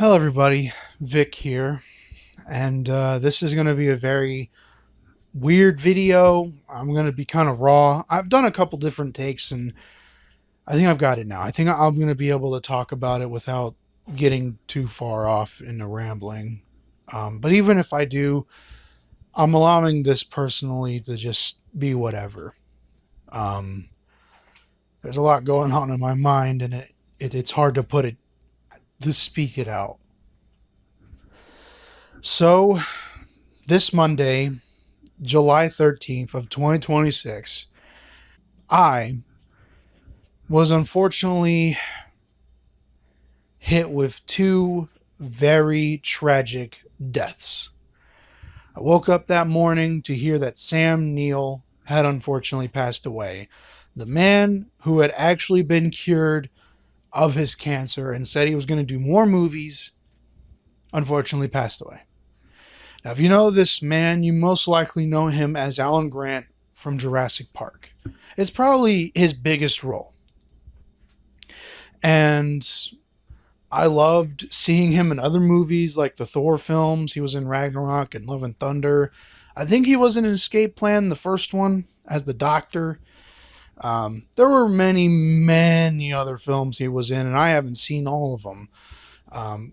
Hello, everybody. Vic here, and this is going to be a very weird video. I'm going to be kind of raw. I've done a couple different takes, and I think I've got it now. I think I'm going to be able to talk about it without getting too far off into rambling. But even if I do, I'm allowing this personally to just be whatever. Um, there's a lot going on in my mind, and it's hard to put it to speak it out. So this Monday, July 13th of 2026, I was unfortunately hit with two very tragic deaths. I woke up that morning to hear that Sam Neill had unfortunately passed away. The man who had actually been cured of his cancer and said he was going to do more movies unfortunately passed away. Now, if you know this man, you most likely know him as Alan Grant from Jurassic Park. It's probably his biggest role. And I loved seeing him in other movies like the Thor films. He was in Ragnarok and Love and Thunder. I think he was in Escape Plan, the first one, as the Doctor. There were many, many other films he was in, and I haven't seen all of them.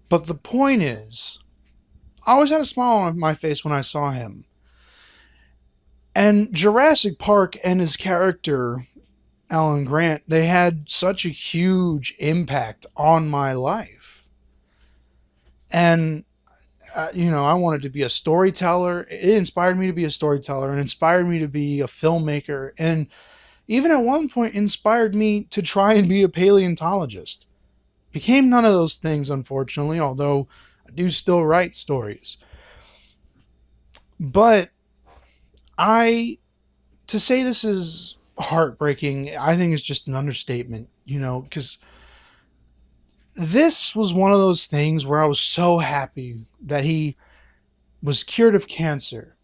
But the point is, I always had a smile on my face when I saw him. And Jurassic Park and his character, Alan Grant, they had such a huge impact on my life. And I wanted to be a storyteller. It inspired me to be a storyteller and inspired me to be a filmmaker. And even at one point, inspired me to try and be a paleontologist. Became none of those things, unfortunately, although I do still write stories. But I, to say this is heartbreaking, I think it's just an understatement, because this was one of those things where I was so happy that he was cured of cancer.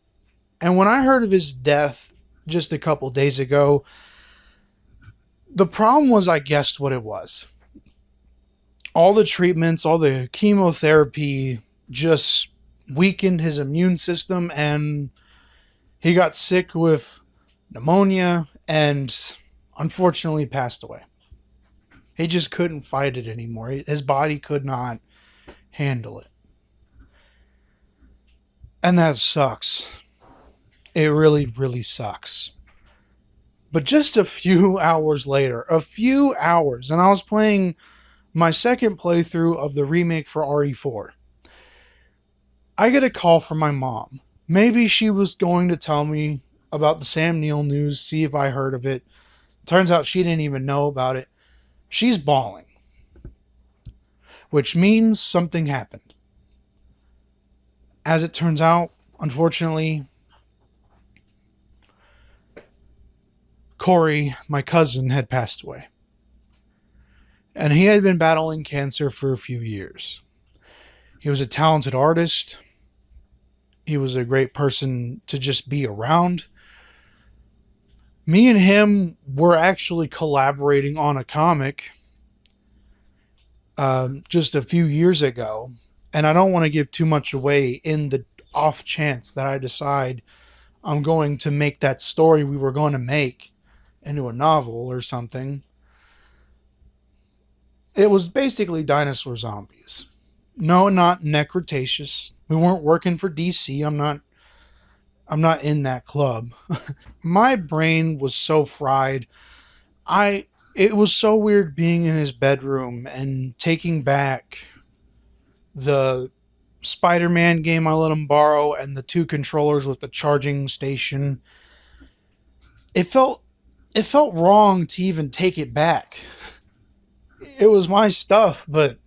And when I heard of his death just a couple days ago, the problem was I guessed what it was. All the treatments, all the chemotherapy just weakened his immune system, and he got sick with pneumonia and unfortunately passed away. He just couldn't fight it anymore. His body could not handle it. And that sucks. It really, really sucks. But just a few hours later, and I was playing my second playthrough of the remake for RE4. I get a call from my mom. Maybe she was going to tell me about the Sam Neill news, see if I heard of it. Turns out she didn't even know about it. She's bawling, which means something happened. As it turns out, unfortunately, Corey, my cousin, had passed away. And he had been battling cancer for a few years. He was a talented artist. He was a great person to just be around. Me and him were actually collaborating on a comic just a few years ago. And I don't want to give too much away in the off chance that I decide I'm going to make that story we were going to make into a novel or something. It was basically dinosaur zombies. No, not Necretaceous. We weren't working for DC. I'm not in that club. My brain was so fried. I It was so weird being in his bedroom and taking back the Spider-Man game I let him borrow and the two controllers with the charging station. It felt it felt wrong to even take it back. It was my stuff, but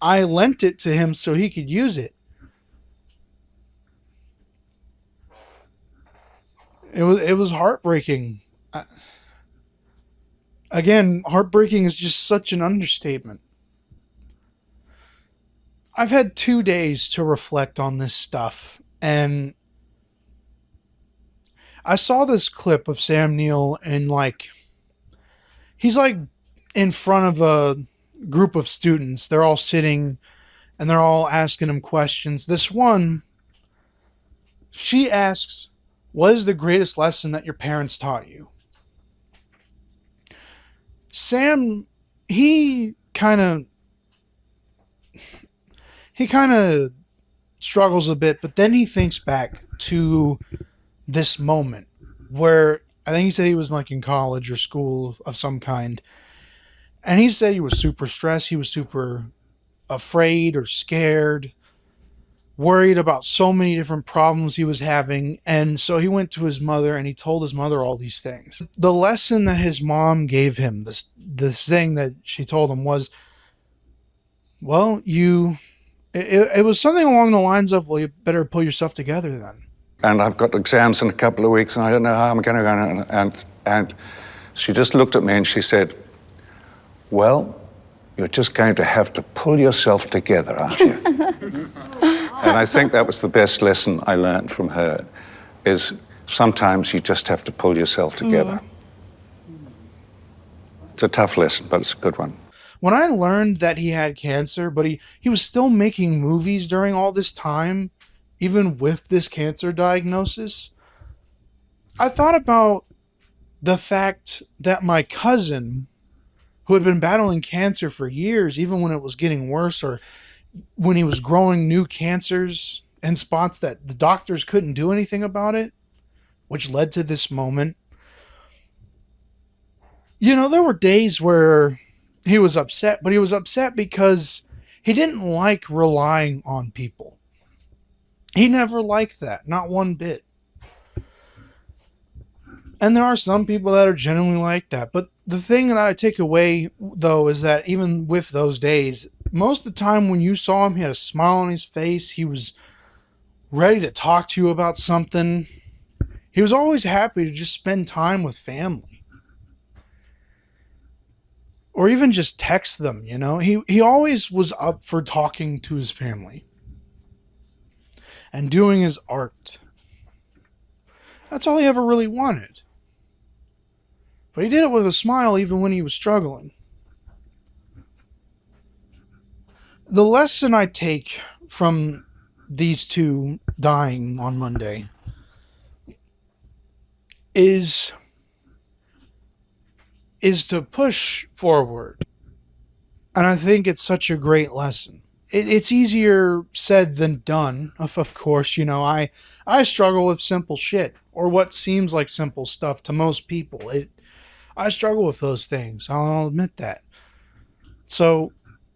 I lent it to him so he could use it. It was heartbreaking. Again, heartbreaking is just such an understatement. I've had 2 days to reflect on this stuff, and I saw this clip of Sam Neill, and he's like in front of a group of students. They're all sitting and they're all asking him questions. This one, she asks, "What is the greatest lesson that your parents taught you?" Sam, he kind of he kind of struggles a bit, but then he thinks back to this moment where I think he said he was like in college or school of some kind, and he said he was super stressed, he was super afraid or scared, worried about so many different problems he was having. And so he went to his mother and he told his mother all these things. The lesson that his mom gave him, this thing that she told him was, well, it was something along the lines of, well, you better pull yourself together then. And I've got exams in a couple of weeks and I don't know how I'm going to go. And she just looked at me and she said, well, you're just going to have to pull yourself together, aren't you? And I think that was the best lesson I learned from her, is sometimes you just have to pull yourself together. It's a tough lesson, but it's a good one. When I learned that he had cancer, but he was still making movies during all this time, even with this cancer diagnosis, I thought about the fact that my cousin, who had been battling cancer for years, even when it was getting worse or when he was growing new cancers and spots that the doctors couldn't do anything about it, which led to this moment. You know, there were days where he was upset, but he was upset because he didn't like relying on people. He never liked that, not one bit. And there are some people that are genuinely like that. But the thing that I take away, though, is that even with those days, most of the time when you saw him, he had a smile on his face. He was ready to talk to you about something. He was always happy to just spend time with family. Or even just text them, you know. He always was up for talking to his family and doing his art. That's all he ever really wanted. But he did it with a smile even when he was struggling. The lesson I take from these two dying on Monday is to push forward. And I think it's such a great lesson. It's easier said than done, of course. You know, I struggle with simple shit, or what seems like simple stuff to most people. I struggle with those things. I'll admit that. So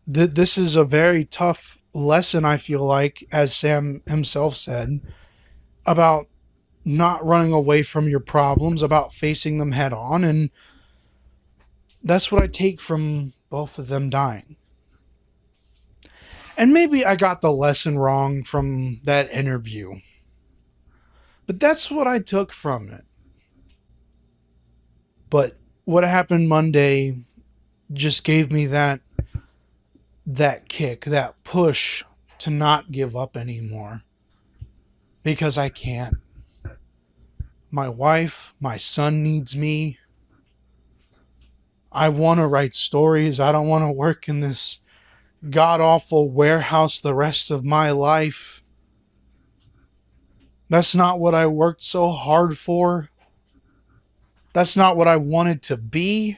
this is a very tough lesson, I feel like, as Sam himself said, about not running away from your problems, about facing them head on. And that's what I take from both of them dying. And maybe I got the lesson wrong from that interview, but that's what I took from it. But what happened Monday just gave me that kick, that push to not give up anymore. Because I can't. My wife, my son needs me. I want to write stories. I don't want to work in this god-awful warehouse the rest of my life. That's not what I worked so hard for. That's not what I wanted to be.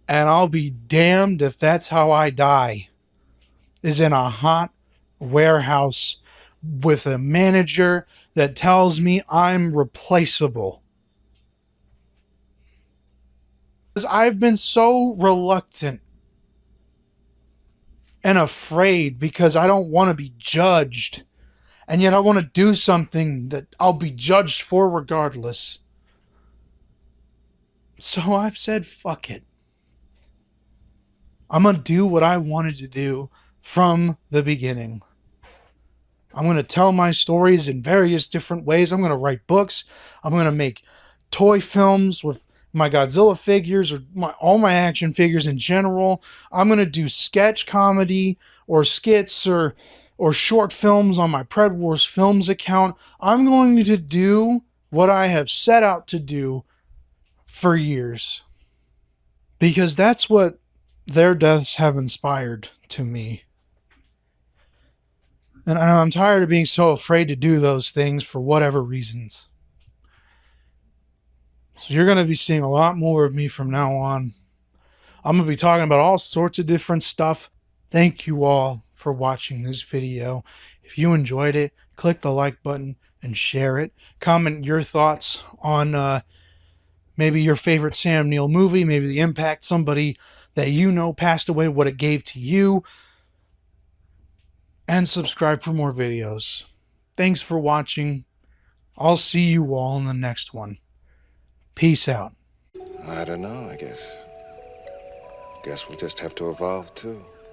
And I'll be damned if that's how I die, is in a hot warehouse with a manager that tells me I'm replaceable. Because I've been so reluctant and afraid because I don't want to be judged. And yet I want to do something that I'll be judged for regardless. So I've said, fuck it. I'm going to do what I wanted to do from the beginning. I'm going to tell my stories in various different ways. I'm going to write books. I'm going to make toy films with my Godzilla figures or all my action figures in general. I'm going to do sketch comedy or skits or short films on my Pred Wars Films account. I'm going to do what I have set out to do for years. Because that's what their deaths have inspired to me. And I'm tired of being so afraid to do those things for whatever reasons. So you're going to be seeing a lot more of me from now on. I'm going to be talking about all sorts of different stuff. Thank you all for watching this video. If you enjoyed it, click the like button and share it. Comment your thoughts on maybe your favorite Sam Neill movie, maybe the impact somebody that you know passed away, what it gave to you. And subscribe for more videos. Thanks for watching. I'll see you all in the next one. Peace out. I don't know, I guess. Guess we'll just have to evolve too.